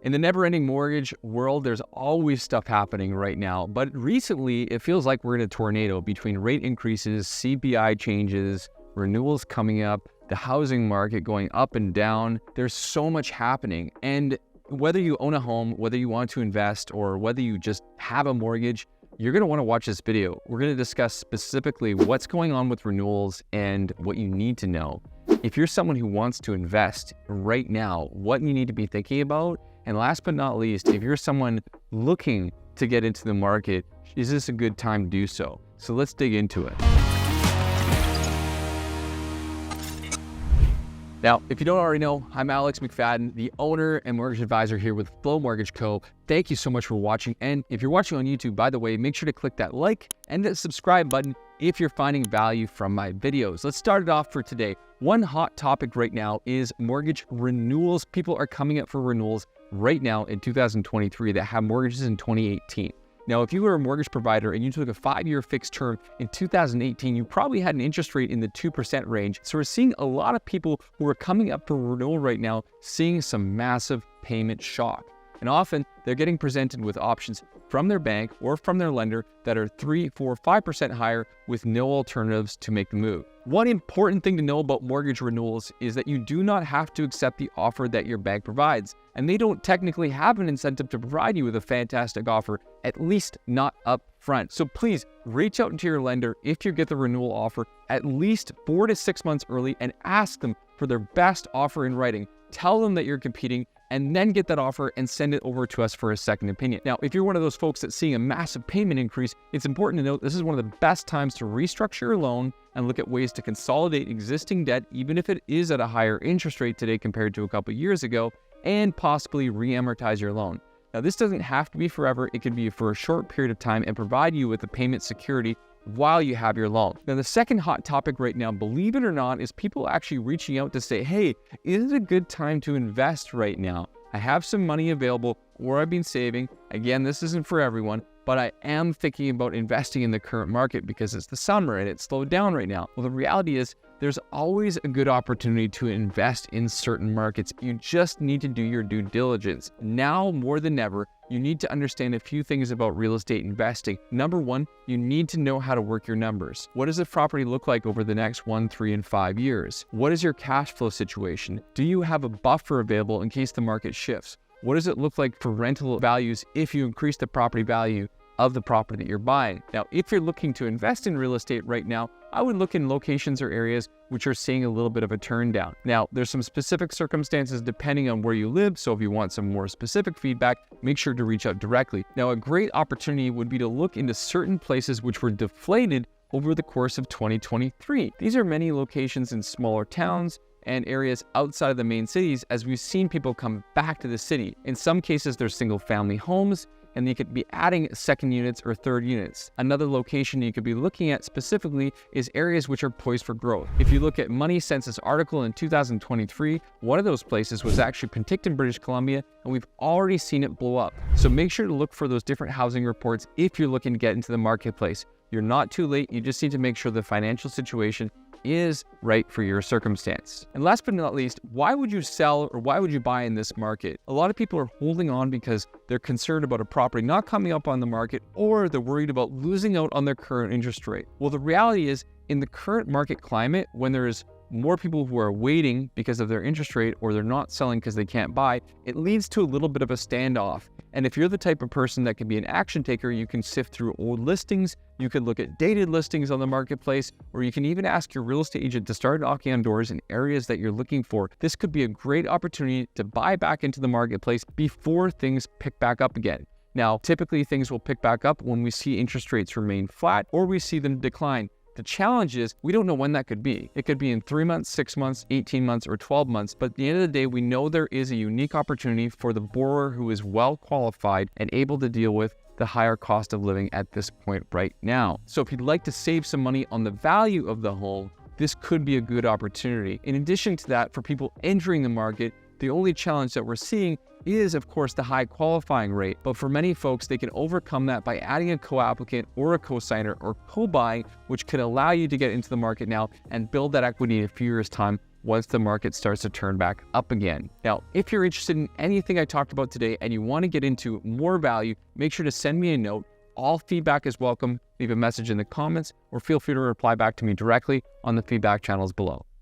In the never-ending mortgage world, there's always stuff happening right now, but recently it feels like we're in a tornado between rate increases, CPI changes, renewals coming up, the housing market going up and down. There's so much happening, and whether you own a home, whether you want to invest, or whether you just have a mortgage, you're going to want to watch this video. We're going to discuss specifically what's going on with renewals and what you need to know. If you're someone who wants to invest right now, what you need to be thinking about. And last but not least, if you're someone looking to get into the market, is this a good time to do so? So let's dig into it. Now, if you don't already know, I'm Alex McFadden, the owner and mortgage advisor here with Flow Mortgage Co. Thank you so much for watching. And if you're watching on YouTube, by the way, make sure to click that like and the subscribe button if you're finding value from my videos. Let's start it off for today. One hot topic right now is mortgage renewals. People are coming up for renewals right now in 2023 that have mortgages in 2018. Now, if you were a mortgage provider and you took a 5-year fixed term in 2018, you probably had an interest rate in the 2% range. So we're seeing a lot of people who are coming up for renewal right now, seeing some massive payment shock. And often they're getting presented with options from their bank or from their lender that are 3, 4, 5% higher with no alternatives to make the move. One important thing to know about mortgage renewals is that you do not have to accept the offer that your bank provides, and they don't technically have an incentive to provide you with a fantastic offer, at least not up front. So please reach out to your lender if you get the renewal offer at least 4 to 6 months early and ask them for their best offer in writing. Tell them that you're competing and then get that offer and send it over to us for a second opinion. Now, if you're one of those folks that's seeing a massive payment increase, it's important to note this is one of the best times to restructure your loan and look at ways to consolidate existing debt, even if it is at a higher interest rate today compared to a couple years ago, and possibly re-amortize your loan. Now, this doesn't have to be forever. It can be for a short period of time and provide you with the payment security while you have your loan. Now, the second hot topic right now, believe it or not, is people actually reaching out to say, hey, is it a good time to invest right now? I have some money available or I've been saving. Again, this isn't for everyone, but I am thinking about investing in the current market because it's the summer and it's slowed down right now. Well, the reality is there's always a good opportunity to invest in certain markets. You just need to do your due diligence. Now more than ever, you need to understand a few things about real estate investing. Number one, you need to know how to work your numbers. What does a property look like over the next 1, 3, and 5 years? What is your cash flow situation? Do you have a buffer available in case the market shifts? What does it look like for rental values if you increase the property value of the property that you're buying? Now, if you're looking to invest in real estate right now, I would look in locations or areas which are seeing a little bit of a turn down. Now, there's some specific circumstances depending on where you live, so if you want some more specific feedback, make sure to reach out directly. Now, a great opportunity would be to look into certain places which were deflated over the course of 2023. These are many locations in smaller towns and areas outside of the main cities as we've seen people come back to the city. In some cases, they're single family homes, and you could be adding second units or third units. Another location you could be looking at specifically is areas which are poised for growth. If you look at Money Census article in 2023, one of those places was actually Penticton, British Columbia, and we've already seen it blow up. So make sure to look for those different housing reports if you're looking to get into the marketplace. You're not too late. You just need to make sure the financial situation is right for your circumstance. And last but not least, why would you sell or why would you buy in this market? A lot of people are holding on because they're concerned about a property not coming up on the market, or they're worried about losing out on their current interest rate. Well, the reality is in the current market climate, when there's more people who are waiting because of their interest rate or they're not selling because they can't buy, it leads to a little bit of a standoff. And if you're the type of person that can be an action taker, you can sift through old listings, you could look at dated listings on the marketplace, or you can even ask your real estate agent to start knocking on doors in areas that you're looking for. This could be a great opportunity to buy back into the marketplace before things pick back up again. Now, typically things will pick back up when we see interest rates remain flat or we see them decline. The challenge is we don't know when that could be. It could be in 3 months, 6 months, 18 months, or 12 months. But at the end of the day, we know there is a unique opportunity for the borrower who is well qualified and able to deal with the higher cost of living at this point right now. So if you'd like to save some money on the value of the home, this could be a good opportunity. In addition to that, for people entering the market, the only challenge that we're seeing is, of course, the high qualifying rate. But for many folks, they can overcome that by adding a co-applicant or a co-signer or co-buying, which could allow you to get into the market now and build that equity in a few years' time once the market starts to turn back up again. Now, if you're interested in anything I talked about today and you want to get into more value, make sure to send me a note. All feedback is welcome. Leave a message in the comments or feel free to reply back to me directly on the feedback channels below.